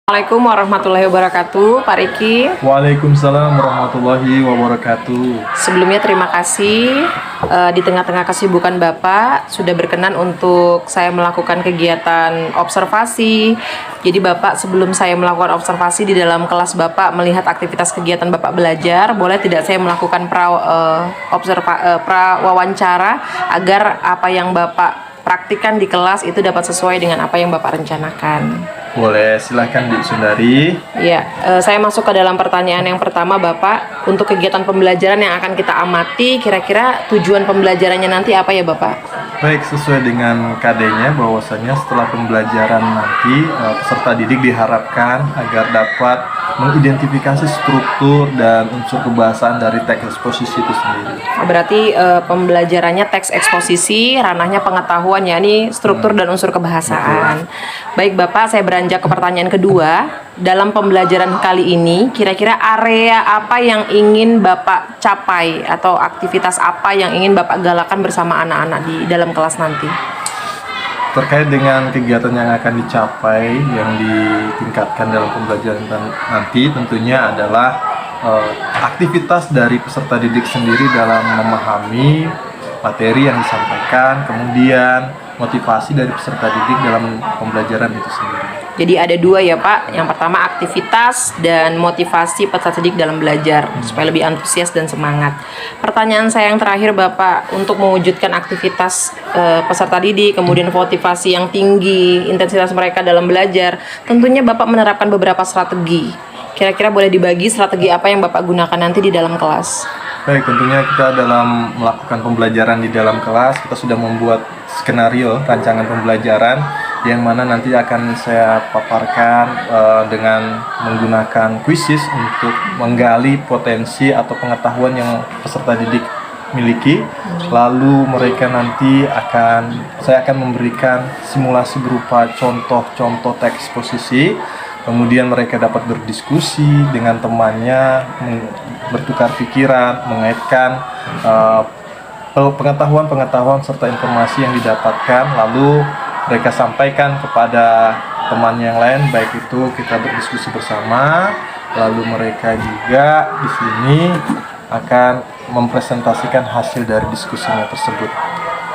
Assalamualaikum warahmatullahi wabarakatuh, Pak Riki. Waalaikumsalam warahmatullahi wabarakatuh. Sebelumnya terima kasih di tengah-tengah kesibukan Bapak sudah berkenan untuk saya melakukan kegiatan observasi. Jadi Bapak, sebelum saya melakukan observasi di dalam kelas Bapak melihat aktivitas kegiatan Bapak belajar, boleh tidak saya melakukan wawancara agar apa yang Bapak praktikkan di kelas itu dapat sesuai dengan apa yang Bapak rencanakan. Boleh, silahkan Bu Sundari. Ya, saya masuk ke dalam pertanyaan yang pertama, Bapak. Untuk kegiatan pembelajaran yang akan kita amati, kira-kira tujuan pembelajarannya nanti apa ya, Bapak? Baik, sesuai dengan KD-nya bahwasanya setelah pembelajaran nanti peserta didik diharapkan agar dapat mengidentifikasi struktur dan unsur kebahasaan dari teks eksposisi itu sendiri. Berarti pembelajarannya teks eksposisi, ranahnya pengetahuan, yakni struktur dan unsur kebahasaan. Baik Bapak, saya beranjak ke pertanyaan kedua. Dalam pembelajaran kali ini, kira-kira area apa yang ingin Bapak capai atau aktivitas apa yang ingin Bapak galakan bersama anak-anak di dalam kelas nanti? Terkait dengan kegiatan yang akan dicapai, yang ditingkatkan dalam pembelajaran nanti tentunya adalah aktivitas dari peserta didik sendiri dalam memahami materi yang disampaikan, kemudian motivasi dari peserta didik dalam pembelajaran itu sendiri. Jadi ada dua ya Pak, yang pertama aktivitas dan motivasi peserta didik dalam belajar supaya lebih antusias dan semangat. Pertanyaan saya yang terakhir Bapak, untuk mewujudkan aktivitas peserta didik, kemudian motivasi yang tinggi, intensitas mereka dalam belajar, tentunya Bapak menerapkan beberapa strategi. Kira-kira boleh dibagi strategi apa yang Bapak gunakan nanti di dalam kelas? Baik, tentunya kita dalam melakukan pembelajaran di dalam kelas, kita sudah membuat skenario rancangan pembelajaran yang mana nanti akan saya paparkan dengan menggunakan kuisis untuk menggali potensi atau pengetahuan yang peserta didik miliki. Lalu mereka nanti saya akan memberikan simulasi berupa contoh-contoh teks eksposisi. Kemudian mereka dapat berdiskusi dengan temannya, bertukar pikiran, mengaitkan pengetahuan-pengetahuan serta informasi yang didapatkan, lalu mereka sampaikan kepada teman yang lain, baik itu kita berdiskusi bersama, lalu mereka juga di sini akan mempresentasikan hasil dari diskusinya tersebut.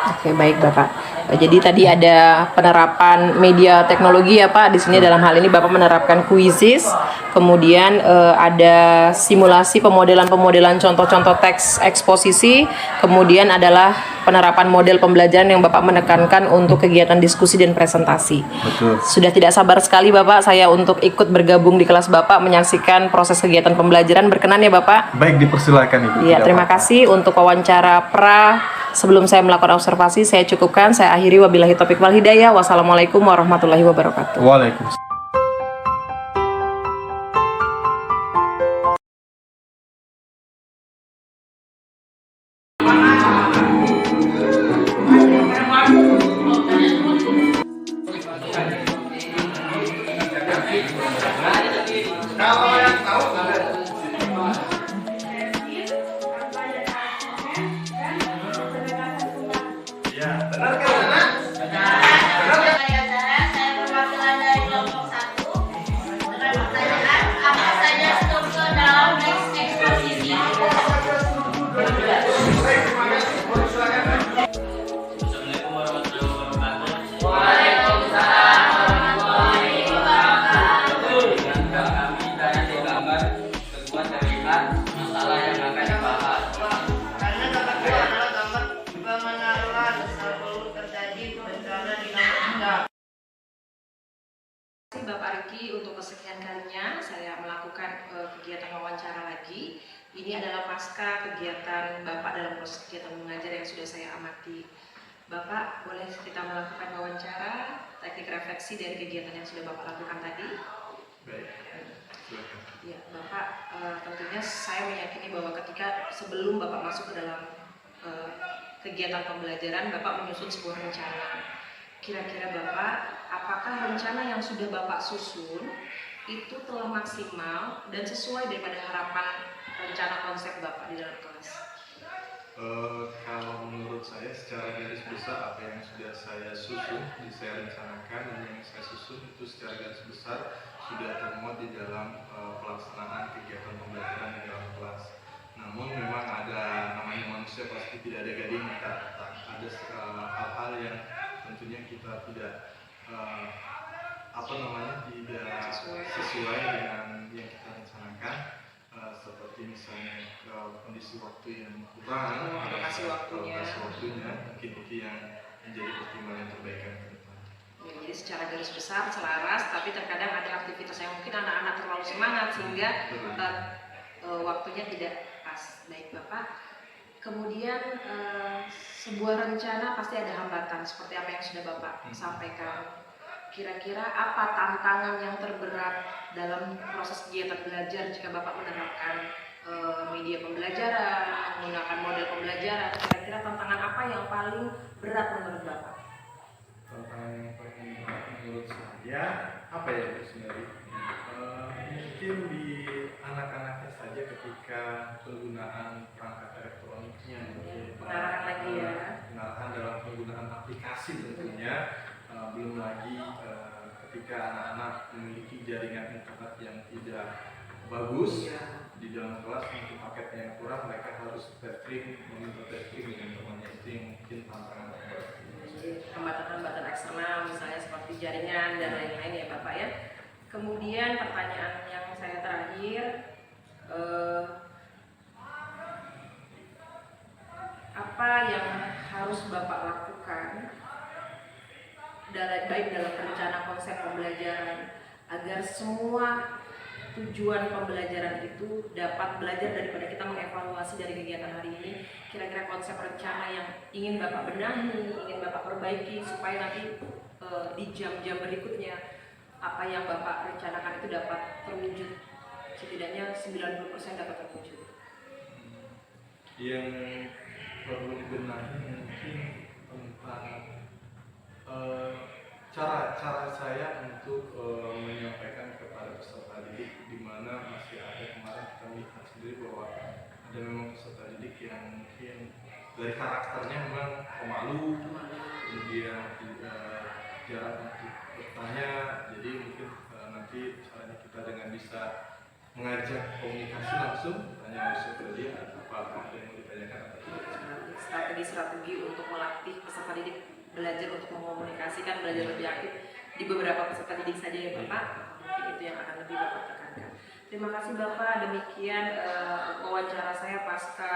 Oke, baik Bapak. Jadi tadi ada penerapan media teknologi ya Pak. Di sini dalam hal ini Bapak menerapkan kuisis, kemudian ada simulasi pemodelan contoh-contoh teks eksposisi, kemudian adalah penerapan model pembelajaran yang Bapak menekankan untuk kegiatan diskusi dan presentasi. Betul. Sudah tidak sabar sekali Bapak saya untuk ikut bergabung di kelas Bapak menyaksikan proses kegiatan pembelajaran. Berkenan ya Bapak? Baik, dipersilakan Ibu. Ya, terima kasih untuk wawancara sebelum saya melakukan observasi, saya cukupkan. Saya akhiri, wabillahi taufiq wal hidayah. Wassalamualaikum warahmatullahi wabarakatuh. Waalaikumsalam. Bapak Riki, untuk kesekian kalinya saya melakukan kegiatan wawancara lagi. Ini adalah pasca kegiatan Bapak dalam proses kegiatan mengajar yang sudah saya amati. Bapak, boleh kita melakukan wawancara, teknik refleksi dari kegiatan yang sudah Bapak lakukan tadi? Baik. Ya, Bapak, tentunya saya meyakini bahwa ketika sebelum Bapak masuk ke dalam kegiatan pembelajaran, Bapak menyusun sebuah rencana. Kira-kira Bapak, apakah rencana yang sudah Bapak susun itu telah maksimal dan sesuai daripada harapan rencana konsep Bapak di dalam kelas? Kalau menurut saya secara garis besar apa yang sudah saya susun, saya rencanakan dan yang saya susun itu secara garis besar sudah termuat di dalam pelaksanaan kegiatan pembelajaran di dalam kelas. Namun memang ada namanya manusia pasti tidak ada gading tak ada hal-hal yang tentunya kita tidak tidak sesuai dengan yang kita rencanakan. Seperti misalnya kondisi waktu yang kurang, alokasi waktunya, mungkin itu yang menjadi pertimbangan perbaikan ke depan. Ya, jadi secara garis besar selaras, tapi terkadang ada aktivitas yang mungkin anak-anak terlalu semangat sehingga waktunya tidak pas. Baik Bapak. Kemudian sebuah rencana pasti ada hambatan seperti apa yang sudah Bapak sampaikan. Kira-kira apa tantangan yang terberat dalam proses kegiatan belajar jika Bapak menerapkan media pembelajaran, menggunakan model pembelajaran? Kira-kira tantangan apa yang paling berat menurut Bapak? Tantangan yang paling berat menurut saya apa ya Bu Sundari? Mungkin di anak-anaknya saja ketika penggunaan perangkat elektroniknya, Pengarahan lagi ya. pengarahan dalam penggunaan aplikasi tentunya. Belum lagi ketika anak-anak memiliki jaringan internet yang tidak bagus di dalam kelas, mungkin paketnya yang kurang, mereka harus meminta tethering dengan temannya, itu yang mungkin tantangan terberat. Jadi hambatan-hambatan eksternal misalnya seperti jaringan dan lain-lain ya Bapak ya. Kemudian pertanyaan yang saya terakhir, apa yang harus Bapak lakukan baik dalam rencana konsep pembelajaran agar semua tujuan pembelajaran itu dapat belajar daripada kita mengevaluasi dari kegiatan hari ini? Kira-kira konsep rencana yang ingin Bapak benahi, ingin Bapak perbaiki supaya nanti di jam-jam berikutnya apa yang Bapak rencanakan itu dapat terwujud, setidaknya 90% dapat terwujud. Yang perlu dibenahi mungkin tentang cara saya untuk menyampaikan kepada peserta didik, di mana masih ada kemarin kita melihat sendiri bahwa ada memang peserta didik yang mungkin dari karakternya memang pemalu, kemudian jarang untuk bertanya. Jadi mungkin nanti caranya kita dengan bisa mengajak komunikasi langsung, tanya langsung ke dia apa yang mau ditanyakan atau tidak. Strategi untuk melatih peserta didik belajar untuk mengkomunikasikan, belajar lebih aktif di beberapa peserta didik saja ya Bapak. Mungkin itu yang akan lebih Bapak tekankan. Terima kasih Bapak, demikian wawancara saya pasca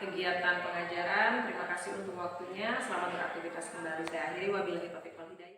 kegiatan pengajaran. Terima kasih untuk waktunya, selamat beraktivitas kembali. Saya akhiri, wabillahi taufiq wal hidayah.